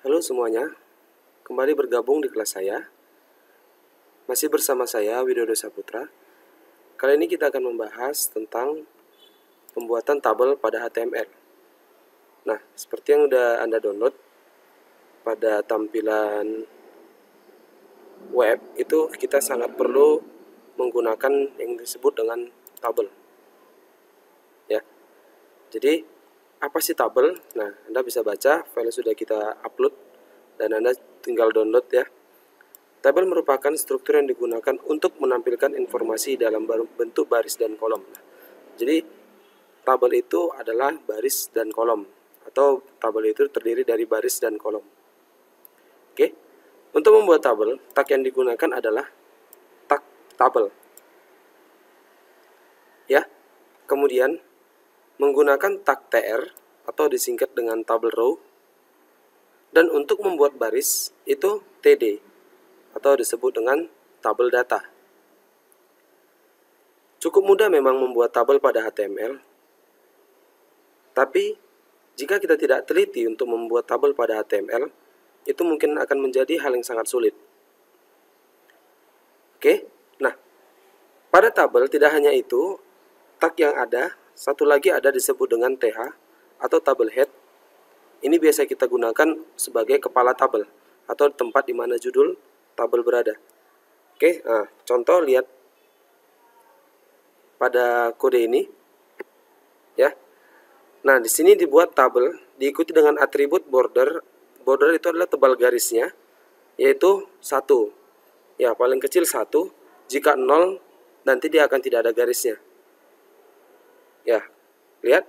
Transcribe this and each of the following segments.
Halo semuanya, kembali bergabung di kelas saya. Masih bersama saya, Widodo Saputra. Kali ini kita akan membahas tentang pembuatan tabel pada HTML. Nah, seperti yang udah Anda download, pada tampilan web itu kita sangat perlu menggunakan yang disebut dengan tabel. Ya. Jadi, apa sih tabel? Nah, Anda bisa baca, file sudah kita upload dan Anda tinggal download ya. Tabel merupakan struktur yang digunakan untuk menampilkan informasi dalam bentuk baris dan kolom. Jadi, tabel itu adalah baris dan kolom, atau tabel itu terdiri dari baris dan kolom. Oke, untuk membuat tabel, tag yang digunakan adalah tag tabel. Ya, kemudian menggunakan tag tr atau disingkat dengan tabel row, dan untuk membuat baris itu td atau disebut dengan tabel data. Cukup mudah memang membuat tabel pada HTML, tapi jika kita tidak teliti untuk membuat tabel pada HTML, itu mungkin akan menjadi hal yang sangat sulit. Oke, nah, pada tabel tidak hanya itu, tag yang ada, satu lagi ada disebut dengan th atau tabel head. Ini biasa kita gunakan sebagai kepala tabel atau tempat di mana judul tabel berada. Oke, nah, contoh lihat pada kode ini, ya. Nah, di sini dibuat tabel diikuti dengan atribut border. Border itu adalah tebal garisnya, yaitu 1. Ya, paling kecil 1. Jika 0, nanti dia akan tidak ada garisnya. Ya, lihat.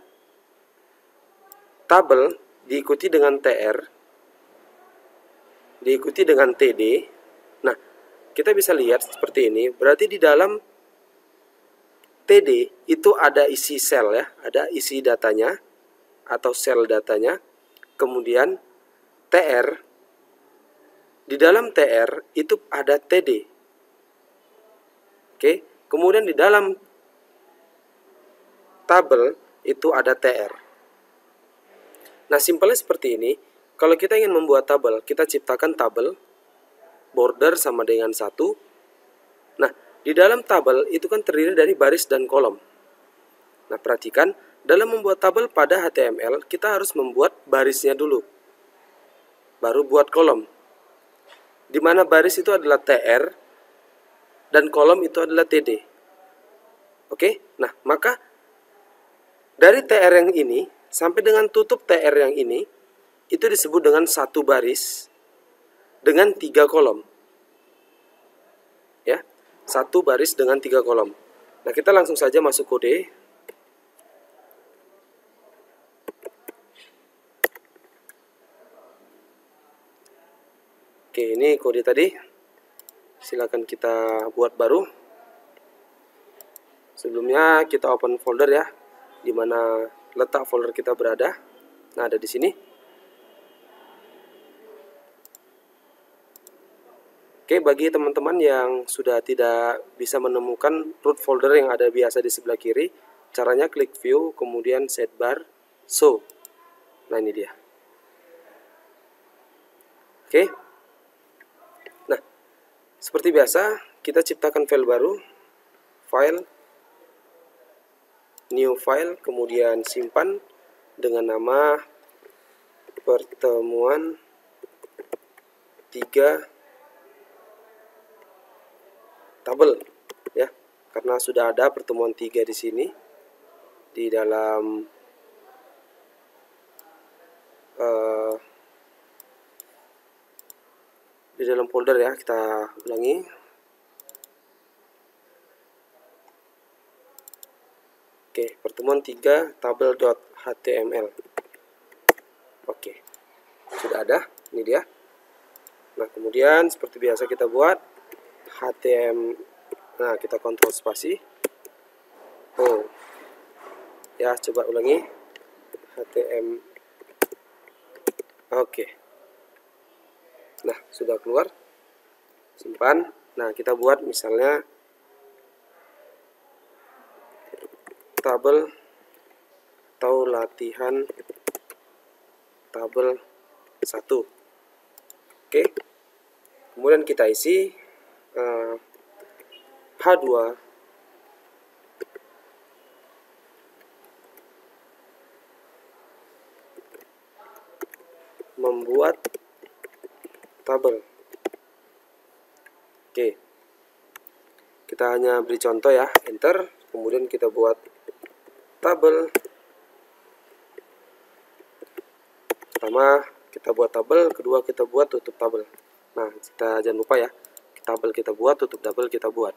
Tabel diikuti dengan tr, diikuti dengan td. Nah, kita bisa lihat seperti ini. Berarti di dalam td itu ada isi sel ya, ada isi datanya atau sel datanya. Kemudian tr, di dalam tr itu ada td. Oke, kemudian di dalam tabel itu ada tr. Nah, simpelnya seperti ini. Kalau kita ingin membuat tabel, kita ciptakan tabel border sama dengan 1. Nah, di dalam tabel itu kan terdiri dari baris dan kolom. Nah, perhatikan, dalam membuat tabel pada HTML, kita harus membuat barisnya dulu, baru buat kolom. Di mana baris itu adalah tr dan kolom itu adalah td. Oke, nah maka dari tr yang ini sampai dengan tutup tr yang ini itu disebut dengan satu baris dengan 3 kolom. Ya, satu baris dengan 3 kolom. Nah, kita langsung saja masuk kode. Oke, ini kode tadi. Silakan kita buat baru. Sebelumnya kita open folder ya, di mana letak folder kita berada. Nah, ada di sini. Oke, bagi teman-teman yang sudah tidak bisa menemukan root folder yang ada biasa di sebelah kiri, caranya klik view, kemudian sidebar, show. Nah, ini dia. Oke. Nah, seperti biasa, kita ciptakan file baru. File, new file, kemudian simpan dengan nama pertemuan 3 tabel ya, karena sudah ada pertemuan 3 di sini di dalam folder ya. Kita ulangi. Oke, pertemuan 3 tabel.html. Oke, sudah ada, ini dia. Nah, kemudian seperti biasa kita buat html. Nah, kita kontrol spasi. Oh, ya, coba ulangi. html. Oke. Nah, sudah keluar. Simpan. Nah, kita buat misalnya tabel atau latihan tabel 1. Oke, kemudian kita isi H2 membuat tabel. Oke, kita hanya beri contoh ya, enter, kemudian kita buat tabel. Pertama kita buat tabel, kedua kita buat tutup tabel. Nah, kita jangan lupa ya, tabel kita buat, tutup tabel kita buat.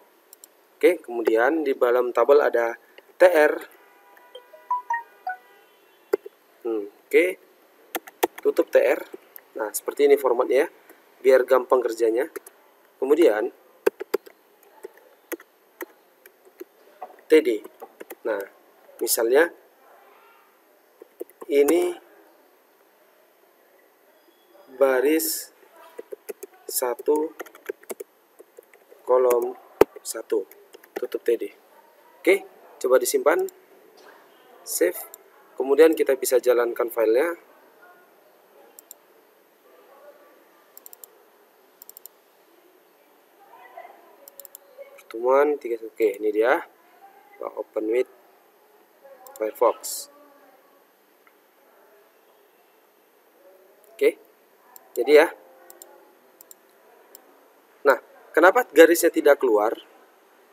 Oke, kemudian di dalam tabel ada TR. Oke, tutup TR. Nah, seperti ini formatnya ya, biar gampang kerjanya. Kemudian TD. Nah, misalnya ini baris 1 kolom 1, tutup TD. Oke, coba disimpan, save, kemudian kita bisa jalankan filenya. Pertemuan 3, oke, ini dia. Open with Firefox. Oke, jadi ya. Nah, kenapa garisnya tidak keluar?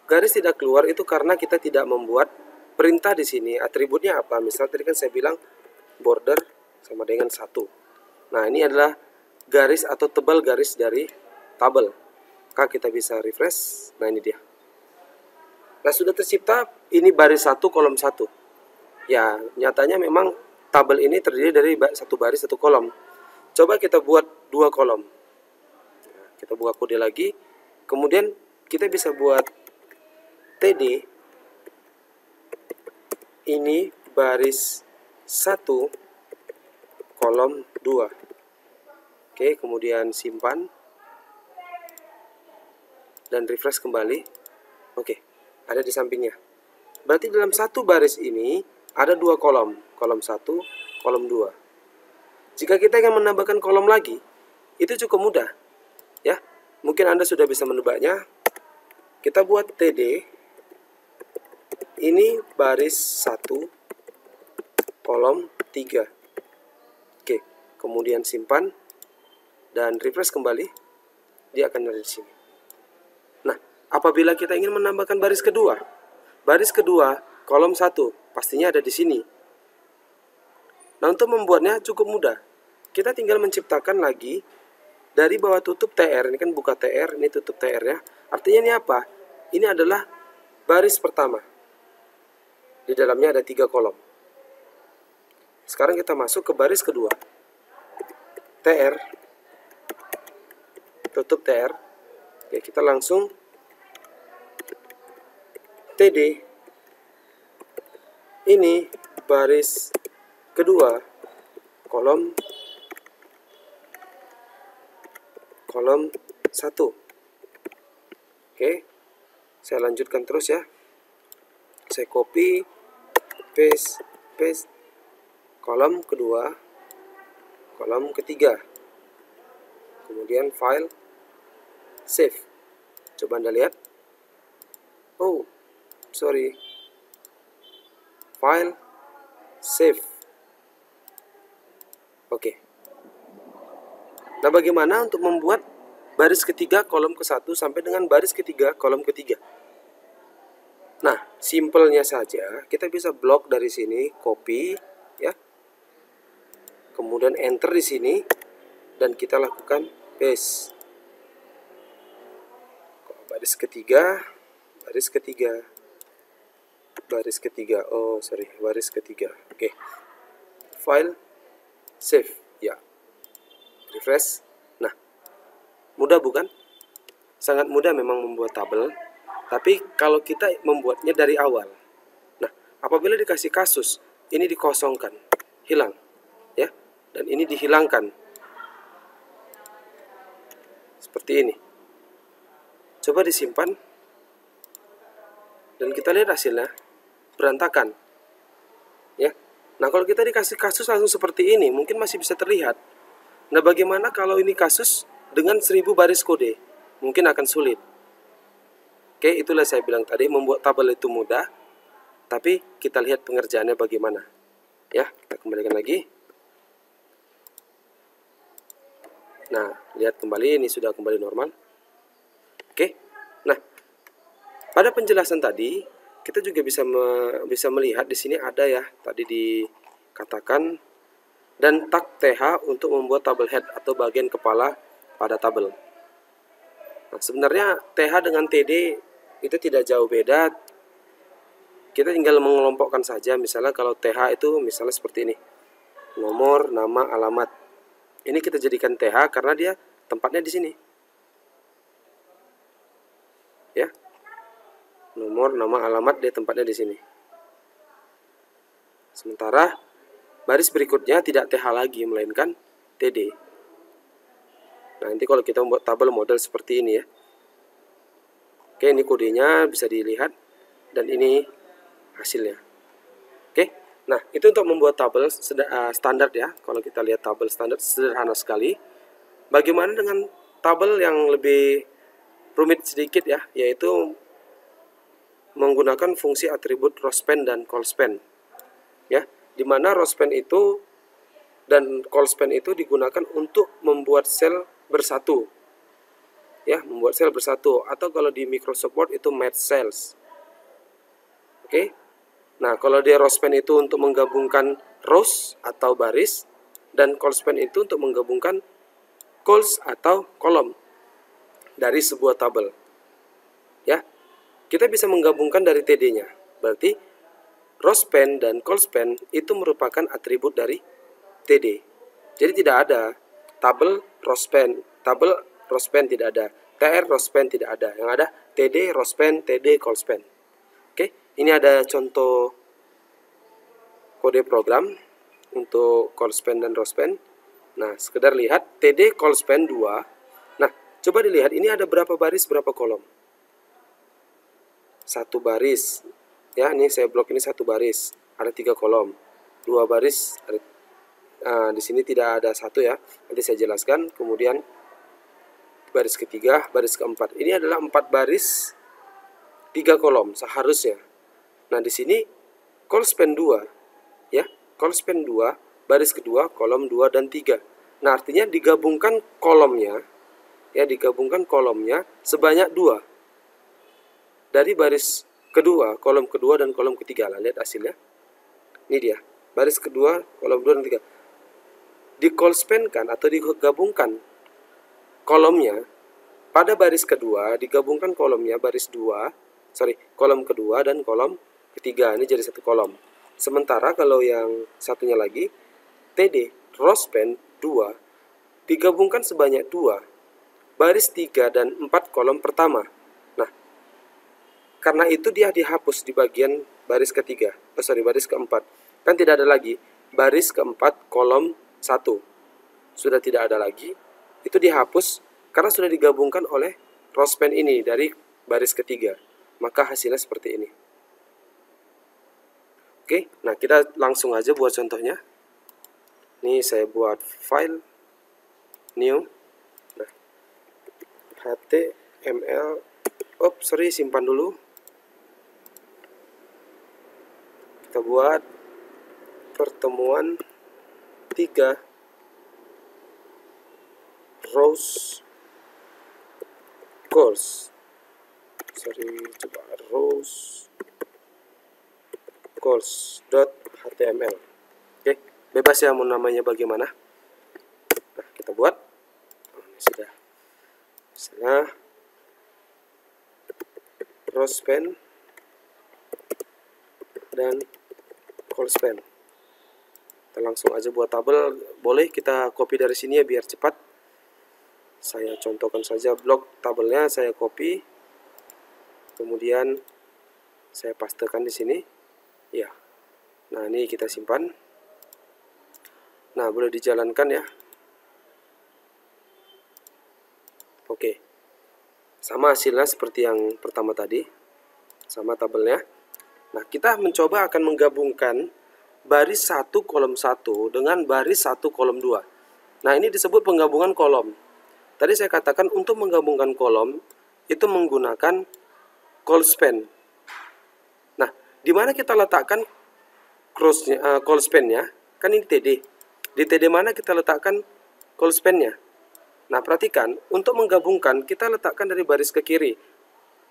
Garis tidak keluar itu karena kita tidak membuat perintah di sini. Atributnya apa? Misal tadi kan saya bilang border sama dengan 1. Nah, ini adalah garis atau tebal garis dari tabel. Maka kita bisa refresh. Nah, ini dia. Nah, sudah tercipta ini baris 1 kolom 1. Ya, nyatanya memang tabel ini terdiri dari satu baris satu kolom. Coba kita buat 2 kolom. Nah, kita buka kode lagi. Kemudian kita bisa buat TD ini baris 1 kolom 2. Oke, kemudian simpan dan refresh kembali. Oke, ada di sampingnya. Berarti dalam satu baris ini ada 2 kolom, kolom 1, kolom 2. Jika kita ingin menambahkan kolom lagi, itu cukup mudah. Ya, mungkin Anda sudah bisa menebaknya. Kita buat TD ini baris 1 kolom 3. Oke, kemudian simpan dan refresh kembali. Dia akan ada di sini. Nah, apabila kita ingin menambahkan baris kedua kolom 1 pastinya ada di sini. Nah, untuk membuatnya cukup mudah. Kita tinggal menciptakan lagi dari bawah tutup TR. Ini kan buka TR, ini tutup TR ya. Artinya ini apa? Ini adalah baris pertama. Di dalamnya ada 3 kolom. Sekarang kita masuk ke baris kedua. TR, tutup TR. Oke, kita langsung TD ini baris kedua kolom 1. Oke, saya lanjutkan terus ya. Saya copy, paste, kolom kedua, kolom ketiga, kemudian file, save. Coba Anda lihat. Oh, sorry. File, save. Oke. Nah, bagaimana untuk membuat baris ketiga kolom ke-1 sampai dengan baris ketiga kolom ketiga? Nah, simpelnya saja kita bisa blok dari sini, copy ya. Kemudian enter di sini dan kita lakukan paste. Baris ketiga. Oh, sorry, baris ketiga. Oke. File, save ya. Refresh. Nah, mudah bukan? Sangat mudah memang membuat tabel. Tapi kalau kita membuatnya dari awal. Nah, apabila dikasih kasus, ini dikosongkan, hilang, ya, dan ini dihilangkan. Seperti ini. Coba disimpan. Dan kita lihat hasilnya, berantakan. Ya. Nah, kalau kita dikasih kasus langsung seperti ini, mungkin masih bisa terlihat. Nah, bagaimana kalau ini kasus dengan 1000 baris kode mungkin akan sulit. Oke, itulah saya bilang tadi, membuat tabel itu mudah, tapi kita lihat pengerjaannya bagaimana. Ya, kita kembalikan lagi. Nah, lihat kembali, ini sudah kembali normal. Oke, nah, pada penjelasan tadi, kita juga bisa melihat di sini ada ya, tadi dikatakan, dan tag TH untuk membuat tabel head atau bagian kepala pada tabel. Nah, sebenarnya TH dengan TD itu tidak jauh beda. Kita tinggal mengelompokkan saja. Misalnya kalau TH itu misalnya seperti ini. Nomor, nama, alamat. Ini kita jadikan TH karena dia tempatnya di sini. Ya. Nomor, nama, alamat, dia tempatnya di sini. Sementara baris berikutnya tidak TH lagi, melainkan TD. Nah, nanti kalau kita membuat tabel model seperti ini ya. Oke, ini kodenya bisa dilihat. Dan ini hasilnya. Oke, nah itu untuk membuat tabel standar ya. Kalau kita lihat tabel standar sederhana sekali. Bagaimana dengan tabel yang lebih rumit sedikit ya, yaitu menggunakan fungsi atribut rowspan dan callspan ya, dimana rowspan itu dan callspan itu digunakan untuk membuat sel bersatu ya, membuat sel bersatu, atau kalau di Microsoft Word itu match cells. Oke. Nah, kalau di rowspan itu untuk menggabungkan rows atau baris, dan callspan itu untuk menggabungkan calls atau kolom dari sebuah tabel. Ya, kita bisa menggabungkan dari TD-nya. Berarti rowspan dan callspan itu merupakan atribut dari TD. Jadi tidak ada tabel rowspan tidak ada, tr rowspan tidak ada. Yang ada TD rowspan, TD callspan. Oke, ini ada contoh kode program untuk callspan dan rowspan. Nah, sekedar lihat TD callspan 2. Nah, coba dilihat ini ada berapa baris, berapa kolom. Satu baris. Ya, ini saya blok ini satu baris. Ada 3 kolom. 2 baris. Di sini tidak ada satu ya. Nanti saya jelaskan. Kemudian baris ketiga, baris keempat. Ini adalah 4 baris, 3 kolom seharusnya. Nah, di sini callspan 2 ya. Callspan 2, baris kedua, kolom 2 dan 3. Nah, artinya digabungkan kolomnya ya, digabungkan kolomnya sebanyak 2. Dari baris kedua, kolom kedua dan kolom ketiga. Lah, lihat hasilnya. Ini dia. Baris kedua, kolom 2 dan 3. Di callspan-kan atau digabungkan kolomnya pada baris kedua, digabungkan kolomnya baris 2, kolom kedua dan kolom ketiga. Ini jadi satu kolom. Sementara kalau yang satunya lagi, TD rowspan 2 digabungkan sebanyak 2, baris 3 dan 4 kolom pertama. Nah, karena itu dia dihapus di bagian baris ketiga, baris keempat. Kan tidak ada lagi baris keempat kolom 1. Sudah tidak ada lagi. Itu dihapus karena sudah digabungkan oleh rowspan ini dari baris ketiga. Maka hasilnya seperti ini. Oke, nah kita langsung aja buat contohnya. Ini saya buat file new. Nah, html. Simpan dulu. Kita buat pertemuan 3 rows calls. Coba rows calls.html. Oke, bebas ya mau namanya bagaimana. Nah, kita buat. Ini sudah. Misalnya rowspan dan callspan. Kita langsung aja buat tabel. Boleh kita copy dari sini ya biar cepat. Saya contohkan saja blok tabelnya, saya copy. Kemudian saya pastekan di sini. Ya. Nah, ini kita simpan. Nah, boleh dijalankan ya. Oke. Sama hasilnya seperti yang pertama tadi. Sama tabelnya. Nah, kita mencoba akan menggabungkan baris 1 kolom 1 dengan baris 1 kolom 2. Nah, ini disebut penggabungan kolom. tadi saya katakan untuk menggabungkan kolom itu menggunakan call span. Nah, di mana kita letakkan call span-nya? Kan ini TD. Di TD mana kita letakkan call span-nya? Nah, perhatikan, untuk menggabungkan kita letakkan dari baris ke kiri.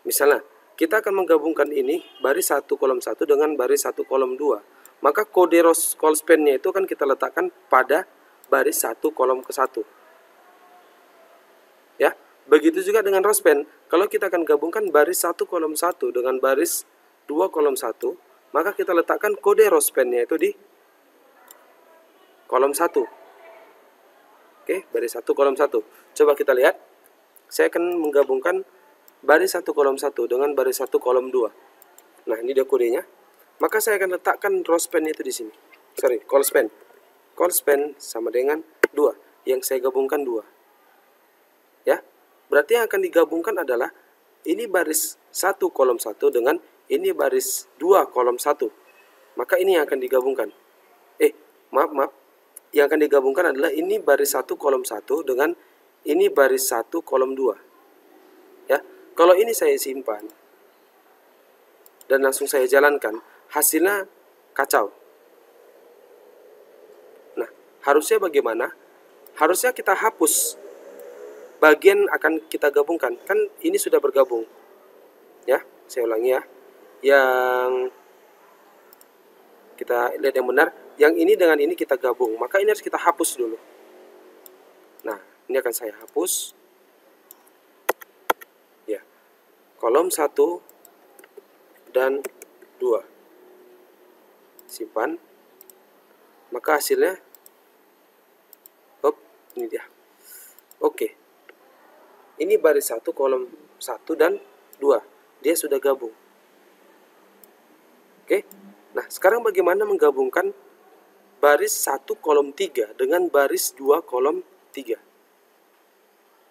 Misalnya, kita akan menggabungkan ini baris 1 kolom 1 dengan baris 1 kolom 2. Maka kode call span-nya itu kan kita letakkan pada baris 1 kolom ke 1. Ya, begitu juga dengan row span. Kalau kita akan gabungkan baris 1 kolom 1 dengan baris 2 kolom 1, maka kita letakkan kode row span-nya itu di kolom 1. Oke, baris 1 kolom 1. Coba kita lihat. Saya akan menggabungkan baris 1 kolom 1 dengan baris 1 kolom 2. Nah, ini dia kodenya. Maka saya akan letakkan row span itu di sini. Sorry, call span. Call span sama dengan 2. Yang saya gabungkan 2. Ya, berarti yang akan digabungkan adalah ini baris 1 kolom 1 dengan ini baris 2 kolom 1. Maka ini yang akan digabungkan. Maaf. Yang akan digabungkan adalah ini baris 1 kolom 1 dengan ini baris 1 kolom 2. Ya, kalau ini saya simpan dan langsung saya jalankan, hasilnya kacau. Nah, harusnya bagaimana? Harusnya kita hapus bagian akan kita gabungkan. Kan ini sudah bergabung. Ya, saya ulangi ya. Yang kita lihat yang benar, yang ini dengan ini kita gabung. Maka ini harus kita hapus dulu. Nah, ini akan saya hapus. Ya. Kolom 1 dan 2. Simpan. Maka hasilnya ini dia. Oke. Ini baris 1 kolom 1 dan 2. Dia sudah gabung. Oke. Nah, sekarang bagaimana menggabungkan baris 1 kolom 3 dengan baris 2 kolom 3?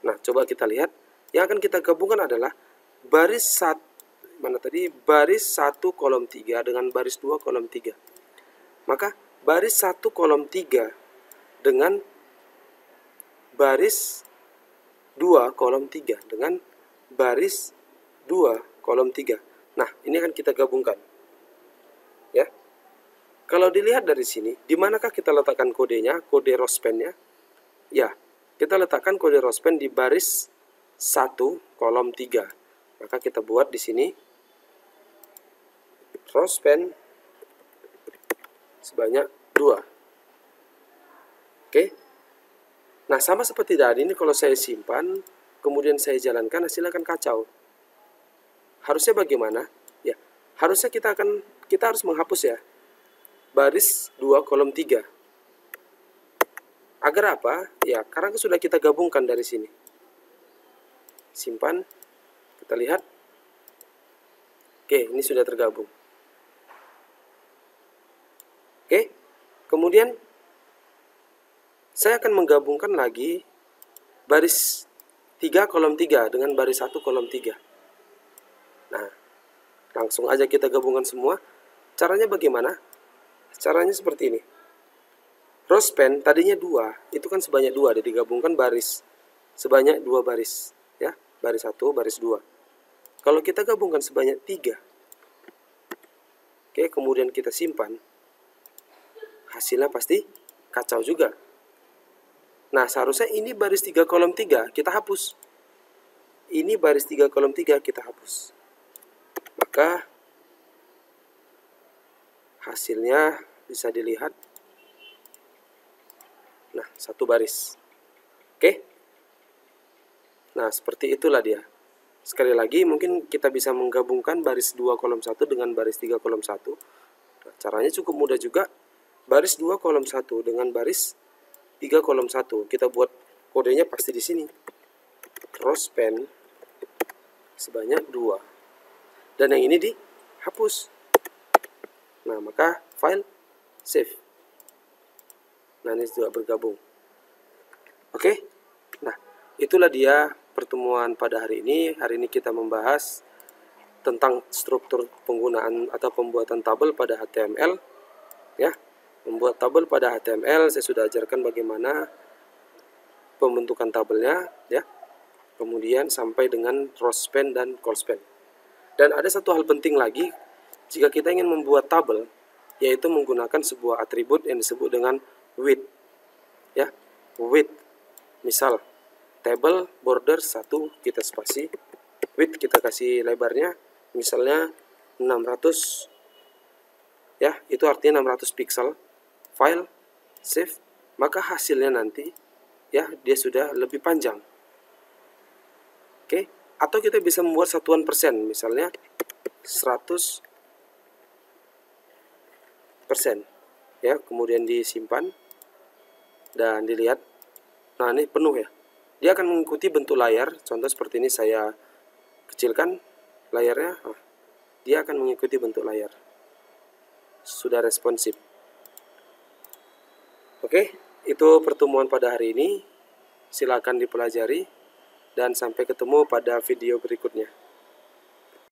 Nah, coba kita lihat. Yang akan kita gabungkan adalah baris 1 baris 1 kolom 3 dengan baris 2 kolom 3. Maka baris 1 kolom 3 dengan baris 2 kolom 3 dengan baris 2 kolom 3. Nah, ini akan kita gabungkan. Ya. Kalau dilihat dari sini, di manakah kita letakkan kodenya, kode row span-nya? Ya, kita letakkan kode row span di baris 1 kolom 3. Maka kita buat di sini row span sebanyak 2. Oke. Nah, sama seperti tadi ini kalau saya simpan, kemudian saya jalankan, hasilnya akan kacau. Harusnya bagaimana? Ya, harusnya kita harus menghapus ya. Baris 2 kolom 3. Agar apa? Ya, karena sudah kita gabungkan dari sini. Simpan. Kita lihat. Oke, ini sudah tergabung. Oke. Kemudian saya akan menggabungkan lagi baris 3 kolom 3 dengan baris 1 kolom 3. Nah, langsung aja kita gabungkan semua. Caranya bagaimana? Caranya seperti ini. Row span tadinya 2, itu kan sebanyak 2, jadi digabungkan baris sebanyak 2 baris, ya. Baris 1, baris 2. Kalau kita gabungkan sebanyak 3. Oke, kemudian kita simpan. Hasilnya pasti kacau juga. Nah, seharusnya ini baris 3 kolom 3 kita hapus. Ini baris 3 kolom 3 kita hapus. Maka hasilnya bisa dilihat. Nah, satu baris. Oke. Nah, seperti itulah dia. Sekali lagi, mungkin kita bisa menggabungkan baris 2 kolom 1 dengan baris 3 kolom 1. Nah, caranya cukup mudah juga. Baris 2 kolom 1 dengan baris 3 kolom 1. Kita buat kodenya pasti di sini. Row span sebanyak 2. Dan yang ini dihapus. Nah, maka file save. Nah, ini juga bergabung. Oke. Nah, itulah dia pertemuan pada hari ini. Hari ini kita membahas tentang struktur penggunaan atau pembuatan tabel pada HTML. Ya, membuat tabel pada HTML saya sudah ajarkan bagaimana pembentukan tabelnya ya. Kemudian sampai dengan row span dan call span. Dan ada satu hal penting lagi jika kita ingin membuat tabel, yaitu menggunakan sebuah atribut yang disebut dengan width. Ya, width. Misal table border 1 kita spasi, width kita kasih lebarnya misalnya 600 ya, itu artinya 600 pixel. File, save, maka hasilnya nanti ya dia sudah lebih panjang. Oke, atau kita bisa membuat satuan persen, misalnya 100% ya, kemudian disimpan dan dilihat. Nah, ini penuh ya. Dia akan mengikuti bentuk layar. Contoh seperti ini, saya kecilkan layarnya. Nah, dia akan mengikuti bentuk layar. Sudah responsif. Oke, itu pertemuan pada hari ini. Silakan dipelajari dan sampai ketemu pada video berikutnya.